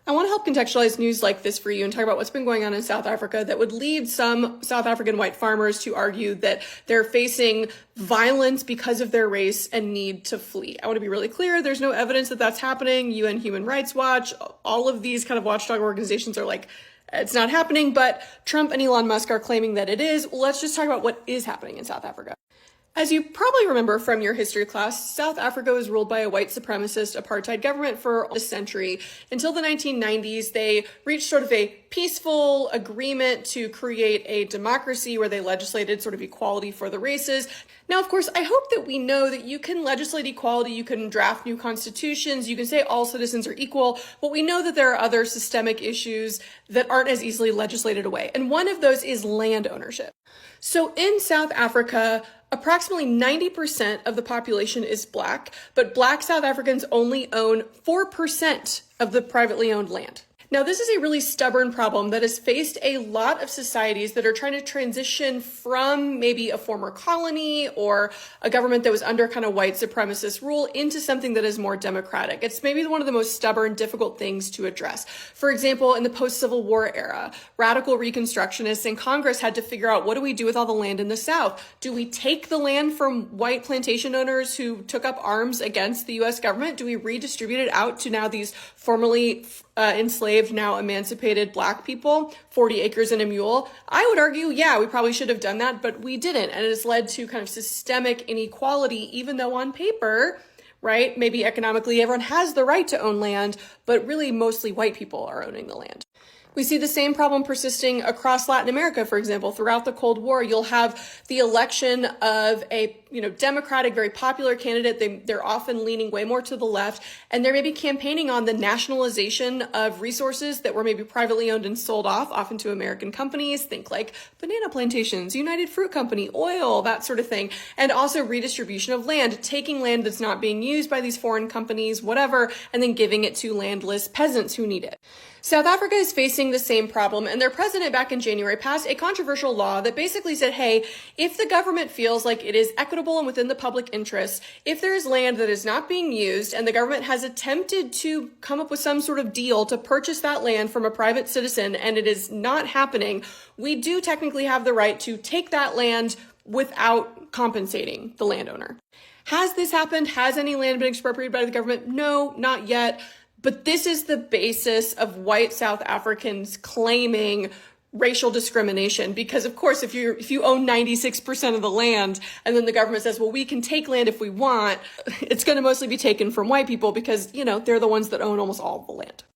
I want to help contextualize news like this for you and talk about what's been going on in South Africa that would lead some South African white farmers to argue that they're facing violence because of their race and need to flee. I want to be really clear. There's no evidence that that's happening. UN Human Rights Watch, all of these kind of watchdog organizations are like, it's not happening, but Trump and Elon Musk are claiming that it is. Let's just talk about what is happening in South Africa. As you probably remember from your history class, South Africa was ruled by a white supremacist apartheid government for a century. Until the 1990s, they reached sort of a peaceful agreement to create a democracy where they legislated sort of equality for the races. Now, of course, I hope that we know that you can legislate equality, you can draft new constitutions, you can say all citizens are equal, but we know that there are other systemic issues that aren't as easily legislated away. And one of those is land ownership. So in South Africa, approximately 90% of the population is Black, but Black South Africans only own 4% of the privately owned land. Now, this is a really stubborn problem that has faced a lot of societies that are trying to transition from maybe a former colony or a government that was under kind of white supremacist rule into something that is more democratic. It's maybe one of the most stubborn, difficult things to address. For example, in the post-Civil War era, radical Reconstructionists in Congress had to figure out, what do we do with all the land in the South? Do we take the land from white plantation owners who took up arms against the U.S. government? Do we redistribute it out to now these formerly enslaved, now emancipated Black people, 40 acres and a mule? I would argue, yeah, we probably should have done that, but we didn't. And it has led to kind of systemic inequality, even though on paper, right, maybe economically everyone has the right to own land, but really mostly white people are owning the land. We see the same problem persisting across Latin America, for example. Throughout the Cold War, you'll have the election of a Democratic, very popular candidate. They're often leaning way more to the left, and they're maybe campaigning on the nationalization of resources that were maybe privately owned and sold off, often to American companies. Think like banana plantations, United Fruit Company, oil, that sort of thing. And also redistribution of land, taking land that's not being used by these foreign companies, whatever, and then giving it to landless peasants who need it. South Africa is facing the same problem, and their president back in January passed a controversial law that basically said, hey, if the government feels like it is equitable and within the public interest, if there is land that is not being used and the government has attempted to come up with some sort of deal to purchase that land from a private citizen and it is not happening, we do technically have the right to take that land without compensating the landowner. Has this happened? Has any land been expropriated by the government? No, not yet. But this is the basis of white South Africans claiming racial discrimination, because of course, if you own 96% of the land and then the government says, well, we can take land if we want, it's going to mostly be taken from white people because, they're the ones that own almost all of the land.